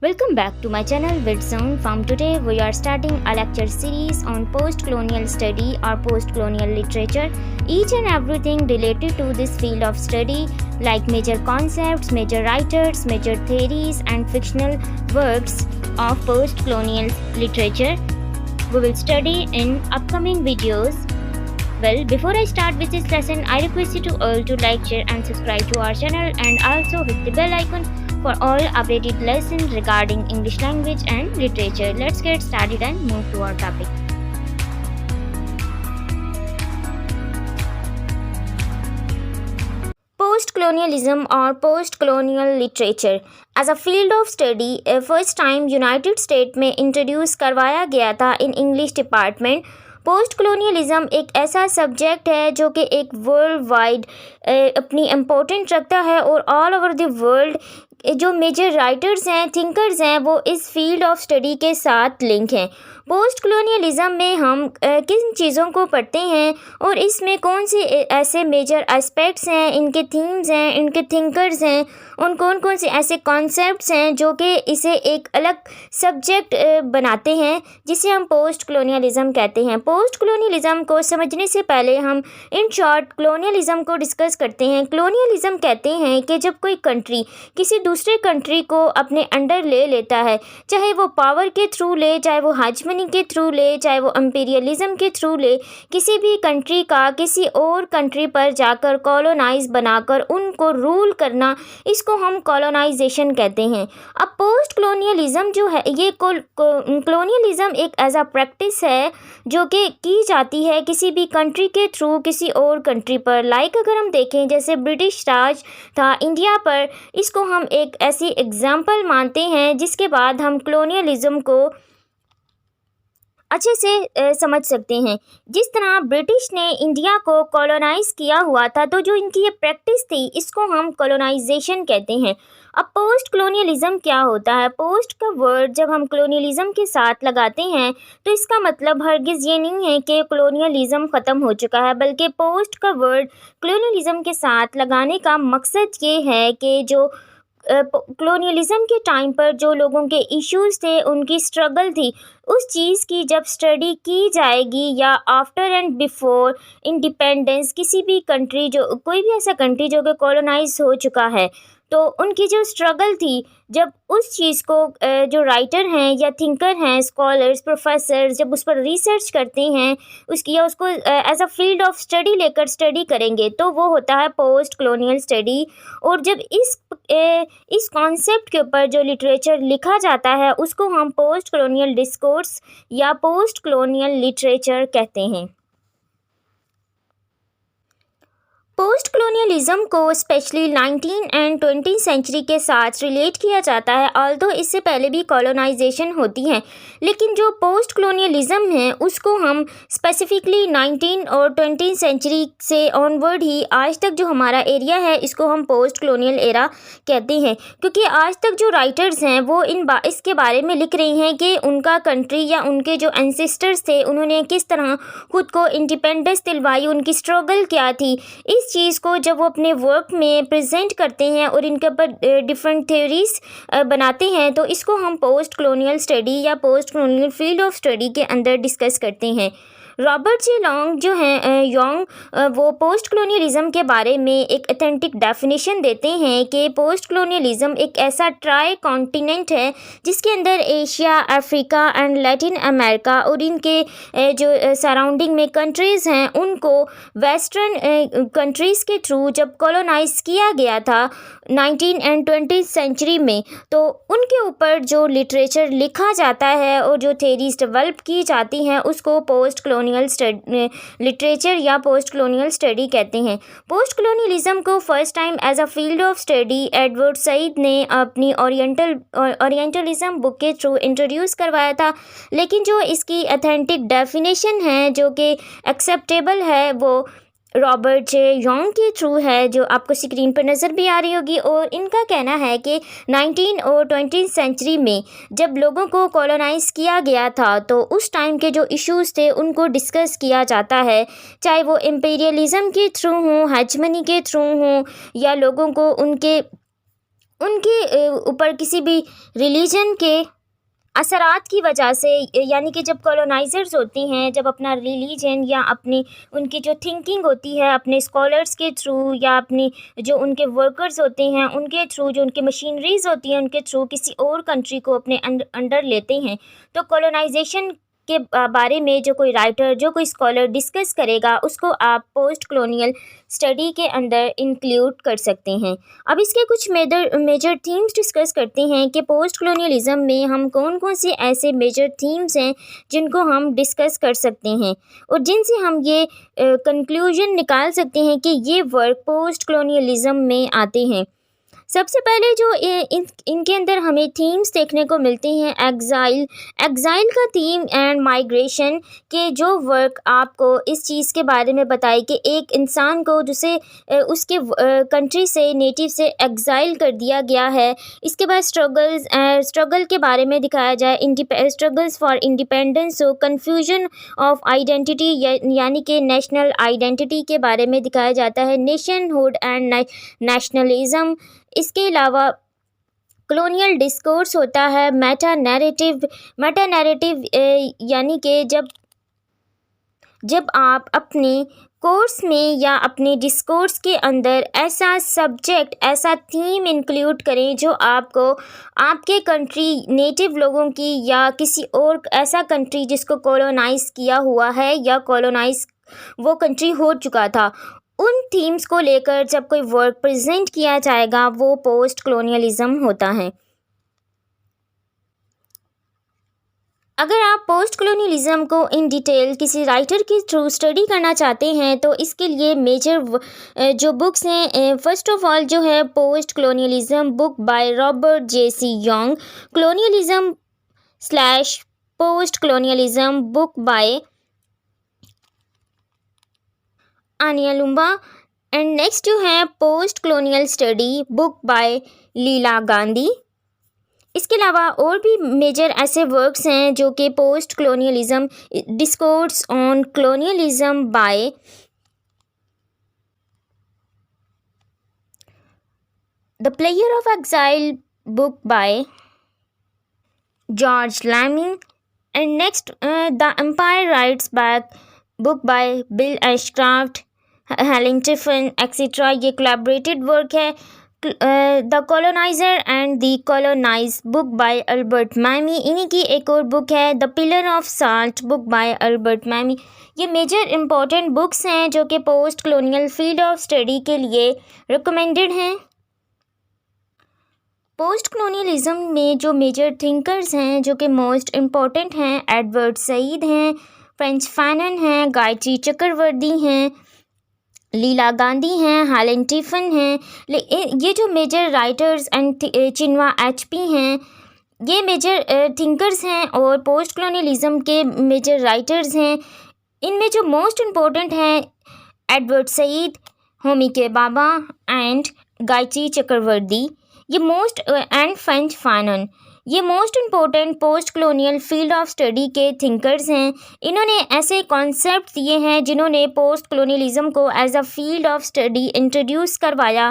Welcome back to my channel VidZone. From today we are starting a lecture series on post-colonial study or post-colonial literature. Each and everything related to this field of study like major concepts, major writers, major theories and fictional works of post-colonial literature we will study in upcoming videos. Well, before I start with this lesson, I request you to all to like, share and subscribe to our channel and also hit the bell icon for all updated lessons regarding English language and literature. Let's get started and move to our topic. Post-colonialism or post-colonial literature as a field of study, first time United States में introduce करवाया गया था in English department. Post कलोनियलिज़म एक ऐसा subject है जो कि एक वर्ल्ड वाइड अपनी इम्पोर्टेंट रखता है और ऑल ओवर द वर्ल्ड जो मेजर राइटर्स हैं, थिंकर्स हैं, वो इस फील्ड ऑफ स्टडी के साथ लिंक हैं. पोस्ट कलोनियलिज़म में हम किन चीज़ों को पढ़ते हैं और इसमें कौन से ऐसे मेजर एस्पेक्ट्स हैं, इनके थीम्स हैं, इनके थिंकर्स हैं, उन कौन से ऐसे कॉन्सेप्ट्स हैं जो कि इसे एक अलग सब्जेक्ट बनाते हैं जिसे हम पोस्ट कलोनियलिज़म कहते हैं. पोस्ट कलोनियलिज़म को समझने से पहले हम इन शॉर्ट कलोनियलिज़म को डिस्कस करते हैं. कलोनियलिज़म कहते हैं कि जब कोई कंट्री किसी दूसरे कंट्री को अपने अंडर ले लेता है, चाहे वो पावर के थ्रू ले, चाहे वो हेजमनी के थ्रू ले, चाहे वो इंपीरियलिज्म के थ्रू ले, किसी भी कंट्री का किसी और कंट्री पर जाकर कॉलोनाइज बनाकर उनको रूल करना, इसको हम कॉलोनाइजेशन कहते हैं. अब पोस्ट कलोनियलिज्म जो है, ये कलोनियलिज्म एक एज अ प्रैक्टिस है जो कि की जाती है किसी भी कंट्री के थ्रू किसी और कंट्री पर. लाइक अगर हम देखें जैसे ब्रिटिश राज था इंडिया पर, इसको हम एक ऐसी एग्जाम्पल मानते हैं जिसके बाद हम कलोनियलिज्म को अच्छे से समझ सकते हैं. जिस तरह ब्रिटिश ने इंडिया को कॉलोनाइज़ किया हुआ था, तो जो इनकी ये प्रैक्टिस थी इसको हम कॉलोनाइजेशन कहते हैं. अब पोस्ट कलोनियलिज़म क्या होता है? पोस्ट का वर्ड जब हम कलोनियलिज़म के साथ लगाते हैं तो इसका मतलब हरगिज़ ये नहीं है कि कलोनियलिज़म ख़त्म हो चुका है, बल्कि पोस्ट का वर्ड कलोनियलिज़म के साथ लगाने का मकसद ये है कि जो कलोनियलिज़म के टाइम पर जो लोगों के इश्यूज़ थे, उनकी स्ट्रगल थी, उस चीज़ की जब स्टडी की जाएगी या आफ्टर एंड बिफोर इंडिपेंडेंस किसी भी कंट्री, जो कोई भी ऐसा कंट्री जो कि कॉलोनाइज हो चुका है, तो उनकी जो स्ट्रगल थी, जब उस चीज़ को जो राइटर हैं या थिंकर हैं, स्कॉलर्स, प्रोफेसर जब उस पर रिसर्च करते हैं उसकी या उसको as a field of study लेकर स्टडी करेंगे, तो वो होता है पोस्ट कलोनियल स्टडी. और जब इस कॉन्सेप्ट के ऊपर जो लिटरेचर लिखा जाता है उसको हम पोस्ट कलोनियल डिस्कोर्स या पोस्ट कलोनियल लिटरेचर कहते हैं. पोस्ट कलोनियलिज़म को स्पेशली 19 एंड 20 सेंचुरी के साथ रिलेट किया जाता है, ऑल्दो इससे पहले भी कॉलोनाइजेशन होती है, लेकिन जो पोस्ट कलोनियलिज़म है उसको हम स्पेसिफिकली 19 और 20 सेंचुरी से ऑनवर्ड ही आज तक जो हमारा एरिया है इसको हम पोस्ट कलोनियल एरा कहते हैं, क्योंकि आज तक जो राइटर्स हैं वो इसके बारे में लिख रहे हैं कि उनका कंट्री या उनके जो एंसेस्टर्स थे उन्होंने किस तरह खुद को इंडिपेंडेंस दिलवाई, उनकी स्ट्रगल क्या थी. इस चीज़ को जब वो अपने वर्क में प्रेजेंट करते हैं और इनके ऊपर डिफरेंट थ्योरीज बनाते हैं, तो इसको हम पोस्ट कलोनियल स्टडी या post colonial field of study के अंदर डिस्कस करते हैं. रॉबर्ट जे लॉन्ग जो हैं वो पोस्ट कलोनियलिज़म के बारे में एक ऑथेंटिक डेफिनेशन देते हैं कि पोस्ट कलोनियलिज़म एक ऐसा ट्राई कॉन्टिनेंट है जिसके अंदर Asia, Africa and Latin America और इनके जो सराउंडिंग में कंट्रीज़ हैं उनको वेस्टर्न कंट्रीज़ के थ्रू जब कॉलोनाइज किया गया था 19 एंड 20 सेंचुरी में, तो उनके ऊपर जो लिटरेचर लिखा जाता है और जो थेरीज डेवलप की जाती हैं उसको पोस्ट कलोनियल लिटरेचर या पोस्ट कलोनियल स्टडी कहते हैं. पोस्ट कलोनियलिज़म को first time as a field of study Edward Said ने अपनी ओरिएंटलिज्म बुक के थ्रू इंट्रोड्यूस करवाया था, लेकिन जो इसकी ऑथेंटिक डेफिनेशन है जो कि एक्सेप्टेबल है वो रॉबर्ट जे यॉन्ग के थ्रू है, जो आपको स्क्रीन पर नज़र भी आ रही होगी. और इनका कहना है कि 19 और 20 सेंचुरी में जब लोगों को कॉलोनाइज़ किया गया था तो उस टाइम के जो इश्यूज़ थे उनको डिस्कस किया जाता है, चाहे वो इंपीरियलिज़म के थ्रू हों, हेजमनी के थ्रू हों, या लोगों को उनके उनके ऊपर किसी भी रिलीजन के असरात की वजह से, यानी कि जब कॉलोनाइज़र्स होती हैं, जब अपना रिलीजन या अपनी उनकी जो थिंकिंग होती है अपने स्कॉलर्स के थ्रू या अपनी जो उनके वर्कर्स होते हैं उनके थ्रू, जो उनकी मशीनरीज होती हैं उनके थ्रू किसी और कंट्री को अपने अंडर लेते हैं, तो कॉलोनाइजेशन के बारे में जो कोई राइटर, जो कोई स्कॉलर डिस्कस करेगा उसको आप पोस्ट कॉलोनियल स्टडी के अंदर इंक्लूड कर सकते हैं। अब इसके कुछ मेजर थीम्स डिस्कस करते हैं कि पोस्ट कॉलोनियलिज्म में हम कौन कौन से ऐसे मेजर थीम्स हैं जिनको हम डिस्कस कर सकते हैं और जिनसे हम ये कंक्लूजन निकाल सकते हैं कि ये वर्क पोस्ट कॉलोनियलिज्म में आते हैं। सबसे पहले जो इनके अंदर हमें थीम्स देखने को मिलते हैं, एग्ज़ाइल का थीम एंड माइग्रेशन के जो वर्क आपको इस चीज़ के बारे में बताए कि एक इंसान को जिसे उसके कंट्री से, नेटिव से एग्ज़ाइल कर दिया गया है। इसके बाद स्ट्रगल के बारे में दिखाया जाए, स्ट्रगल्स फॉर इंडिपेंडेंस हो, कन्फ्यूजन ऑफ आइडेंटिटी यानी कि नेशनल आइडेंटिटी के बारे में दिखाया जाता है, नेशनहुड एंड नेशनलिज्म। इसके अलावा कॉलोनियल डिस्कोर्स होता है, मेटा नैरेटिव यानी कि जब आप अपने कोर्स में या अपने डिस्कोर्स के अंदर ऐसा सब्जेक्ट, ऐसा थीम इंक्लूड करें जो आपको आपके कंट्री, नेटिव लोगों की या किसी और ऐसा कंट्री जिसको कॉलोनाइज़ किया हुआ है या कॉलोनाइज़ वो कंट्री हो चुका था, उन थीम्स को लेकर जब कोई वर्क प्रेजेंट किया जाएगा वो पोस्ट कॉलोनियलिज्म होता है। अगर आप पोस्ट कॉलोनियलिज्म को इन डिटेल किसी राइटर के थ्रू स्टडी करना चाहते हैं तो इसके लिए मेजर जो बुक्स हैं, फर्स्ट ऑफ ऑल जो है post colonialism book by Robert J C. Young, colonialism / post colonialism book by Ania Loomba, and next जो है post colonial study book by Leela Gandhi. इसके अलावा और भी मेजर ऐसे वर्क्स हैं जो कि post colonialism, discourse on colonialism by the player of exile book by George Lamming, and next the empire writes back book by Bill Ashcroft, Helen Tiffin etcetera. ये collaborated work है। The coloniser and the colonise book by Albert Memmi, इन्हीं की एक और book है the pillar of salt book by Albert Memmi. ये major important books हैं जो कि post colonial field of study के लिए रिकमेंडेड हैं। पोस्ट कॉलोनियलिज्म में जो मेजर थिंकर्स हैं जो कि मोस्ट इम्पॉर्टेंट हैं, एडवर्ड सईद हैं, फ्रेंच फैनन हैं, गायत्री चक्रवर्ती हैं, लीला गांधी हैं, हेलेन टिफिन हैं। ये जो major writers and Chinua Achebe हैं, ये मेजर थिंकर्स हैं और पोस्ट कॉलोनियलिज्म के मेजर राइटर्स हैं। इनमें जो मोस्ट इम्पोर्टेंट हैं Edward Said, Homi K Bhabha and Gayatri Chakravorty, ये मोस्ट एंड फ्रेंच फैनन, ये most important post colonial field of study के थिंकर्स हैं। इन्होंने ऐसे कॉन्सेप्ट दिए हैं जिन्होंने पोस्ट कॉलोनियलिज्म को as a field of study introduce करवाया।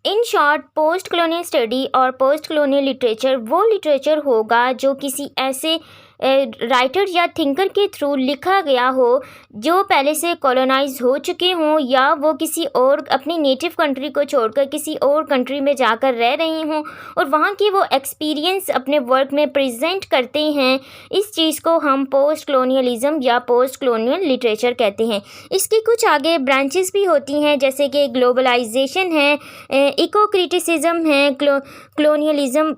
In short, post colonial study और पोस्ट कॉलोनियल लिटरेचर वो लिटरेचर होगा जो किसी ऐसे राइटर या थिंकर के थ्रू लिखा गया हो जो पहले से कॉलोनाइज हो चुके हों या वो किसी और अपनी नेटिव कंट्री को छोड़कर किसी और कंट्री में जाकर रह रहे हों और वहाँ की वो एक्सपीरियंस अपने वर्क में प्रेजेंट करते हैं। इस चीज़ को हम पोस्ट कॉलोनियलिज्म या पोस्ट कॉलोनियल लिटरेचर कहते हैं। इसकी कुछ आगे ब्रांचेस भी होती हैं जैसे कि ग्लोबलाइजेशन है, इको क्रिटिसिज्म है, कॉलोनियलिज्म,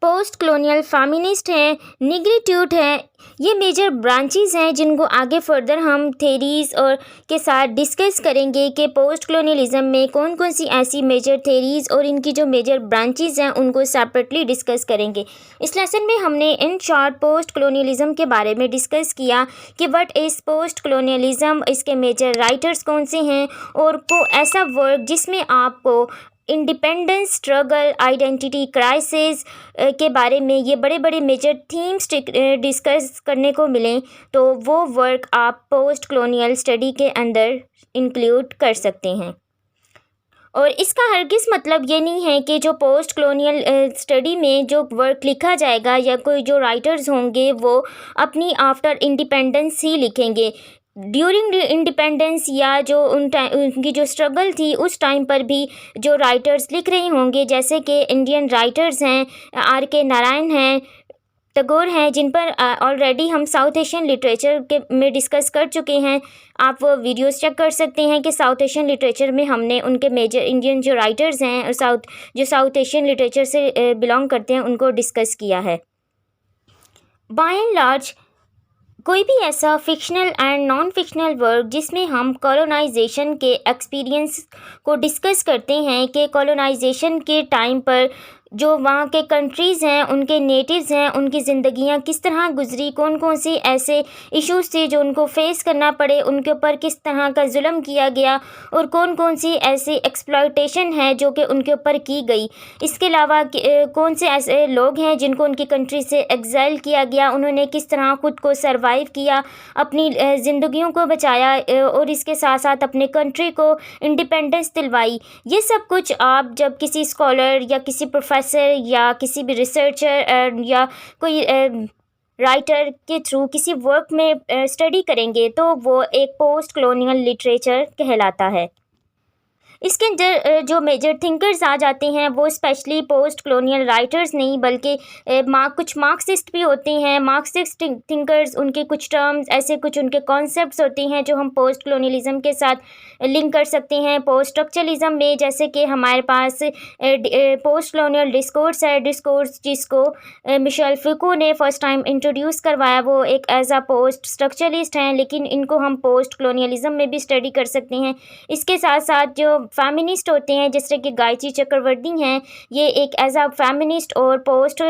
पोस्ट कॉलोनियल फेमिनिस्ट है, निग्रिट्यूड है। ये मेजर ब्रांचेस हैं जिनको आगे फर्दर हम थेरीज़ और के साथ डिस्कस करेंगे कि पोस्ट कॉलोनियलिज्म में कौन कौन सी ऐसी मेजर थेरीज़ और इनकी जो मेजर ब्रांचेस हैं उनको सेपरेटली डिस्कस करेंगे। इस लेसन में हमने इन शॉर्ट पोस्ट कॉलोनियलिज्म के बारे में डिस्कस किया कि व्हाट इज़ पोस्ट कॉलोनियलिज्म, इसके मेजर राइटर्स कौन से हैं और को ऐसा वर्क जिसमें आपको इंडिपेंडेंस स्ट्रगल, आइडेंटिटी क्राइसिस के बारे में ये बड़े बड़े मेजर थीम्स डिस्कस करने को मिलें, तो वो वर्क आप पोस्ट कॉलोनियल स्टडी के अंदर इंक्लूड कर सकते हैं। और इसका हरगिज़ मतलब ये नहीं है कि जो पोस्ट कॉलोनियल स्टडी में जो वर्क लिखा जाएगा या कोई जो राइटर्स होंगे वो अपनी आफ्टर इंडिपेंडेंस ही लिखेंगे। ड्यूरिंग इंडिपेंडेंस या जो उनकी जो स्ट्रगल थी उस टाइम पर भी जो राइटर्स लिख रहे होंगे, जैसे कि इंडियन राइटर्स हैं, R.K. नारायण हैं, टैगोर हैं, जिन पर ऑलरेडी हम साउथ एशियन लिटरेचर के में डिस्कस कर चुके हैं। आप वो वीडियोस चेक कर सकते हैं कि साउथ एशियन लिटरेचर में हमने उनके मेजर इंडियन जो राइटर्स हैं और साउथ एशियन लिटरेचर से बिलोंग करते हैं उनको डिस्कस किया है। बाय एंड लार्ज कोई भी ऐसा fictional and non fictional work जिसमें हम कॉलोनाइजेशन के एक्सपीरियंस को डिस्कस करते हैं कि कॉलोनाइजेशन के टाइम पर जो वहाँ के कंट्रीज़ हैं, उनके नेटिव्स हैं, उनकी ज़िंदगियाँ किस तरह गुजरी, कौन कौन सी ऐसे इश्यूज़ थे जो उनको फेस करना पड़े, उनके ऊपर किस तरह का जुल्म किया गया और कौन कौन सी ऐसी एक्सप्लॉयटेशन है जो कि उनके ऊपर की गई। इसके अलावा कौन से ऐसे लोग हैं जिनको उनकी कंट्री से एग्जाइल किया गया, उन्होंने किस तरह ख़ुद को सर्वाइव किया, अपनी ज़िंदगियों को बचाया और इसके साथ साथ अपने कंट्री को इंडिपेंडेंस दिलवाई। ये सब कुछ आप जब किसी स्कॉलर या किसी प्रोफेसर या किसी भी रिसर्चर या कोई राइटर के थ्रू किसी वर्क में स्टडी करेंगे तो वो एक पोस्ट कॉलोनियल लिटरेचर कहलाता है। इसके अंदर जो मेजर थिंकर्स आ जाते हैं वो स्पेशली पोस्ट कॉलोनियल राइटर्स नहीं बल्कि कुछ मार्क्सिस्ट भी होते हैं। मार्क्सिस्ट थिंकर्स, उनके कुछ टर्म्स, ऐसे कुछ उनके कॉन्सेप्ट्स होते हैं जो हम पोस्ट कॉलोनियलिज्म के साथ लिंक कर सकते हैं। पोस्ट स्ट्रक्चरलिज्म में जैसे कि हमारे पास पोस्ट कॉलोनियल डिस्कोर्स है, डिस्कोर्स जिसको मिशेल फुको ने फर्स्ट टाइम इंट्रोड्यूस करवाया, वो एक एज अ पोस्ट स्ट्रक्चरलिस्ट हैं, लेकिन इनको हम पोस्ट कॉलोनियलिज्म में भी स्टडी कर सकते हैं। इसके साथ साथ जो फेमिनिस्ट होते हैं जैसे कि गायत्री चक्रवर्ती हैं, ये एक एज अ फेमिनिस्ट और पोस्ट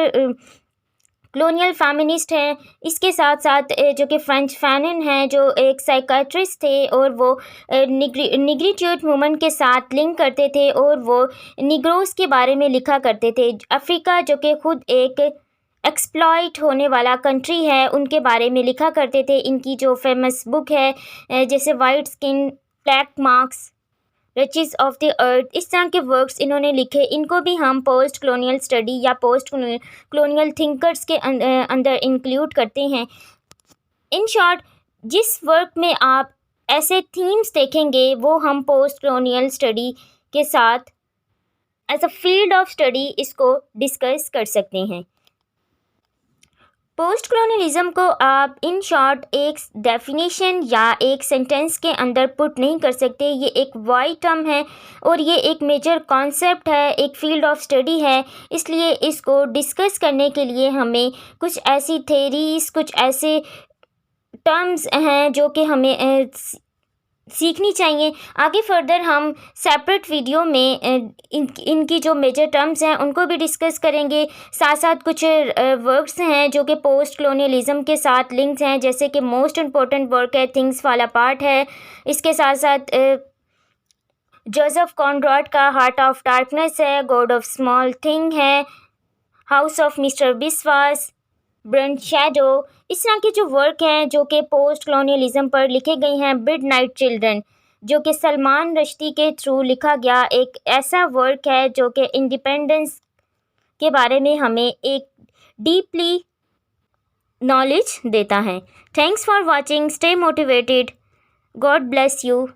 कॉलोनियल फेमिनिस्ट हैं। इसके साथ साथ जो कि फ्रेंच फैनन हैं जो एक साइकाट्रिस्ट थे और वो निग्रिट्यूड मूवमेंट के साथ लिंक करते थे और वो निग्रोस के बारे में लिखा करते थे। अफ्रीका जो कि खुद एक एक्सप्लॉइट होने वाला कंट्री है उनके बारे में लिखा करते थे। इनकी जो फेमस बुक है जैसे white skin, black masks, wretched of the earth, इस तरह के वर्क्स इन्होंने लिखे। इनको भी हम पोस्ट कॉलोनियल स्टडी या पोस्ट कॉलोनियल थिंकर्स के अंदर इंक्लूड करते हैं। इन शॉर्ट, जिस वर्क में आप ऐसे थीम्स देखेंगे वो हम पोस्ट कॉलोनियल स्टडी के साथ as a field of study इसको डिस्कस कर सकते हैं। पोस्ट कॉलोनियलिज्म को आप इन शॉर्ट एक डेफिनेशन या एक सेंटेंस के अंदर पुट नहीं कर सकते। ये एक वाइड टर्म है और ये एक मेजर कॉन्सेप्ट है, एक फील्ड ऑफ स्टडी है। इसलिए इसको डिस्कस करने के लिए हमें कुछ ऐसी थेरीज, कुछ ऐसे टर्म्स हैं जो कि हमें सीखनी चाहिए। आगे फर्दर हम सेपरेट वीडियो में इनकी जो मेजर टर्म्स हैं उनको भी डिस्कस करेंगे। साथ साथ कुछ वर्क्स हैं जो कि पोस्ट कॉलोनियलिज्म के साथ लिंक्स हैं, जैसे कि मोस्ट इम्पोर्टेंट वर्क है थिंग्स फॉल अपार्ट है। इसके साथ साथ जोसेफ कॉनरैड का हार्ट ऑफ डार्कनेस है, गॉड ऑफ स्मॉल थिंग है, house of mister Biswas, Brunt shadow. इस तरह के जो वर्क हैं जो कि पोस्ट कॉलोनियलिज्म पर लिखे गए हैं। मिडनाइट चिल्ड्रन जो कि सलमान रश्दी के थ्रू लिखा गया एक ऐसा वर्क है जो कि इंडिपेंडेंस के बारे में हमें एक डीपली नॉलेज देता है। Thanks for watching, stay motivated, God bless you.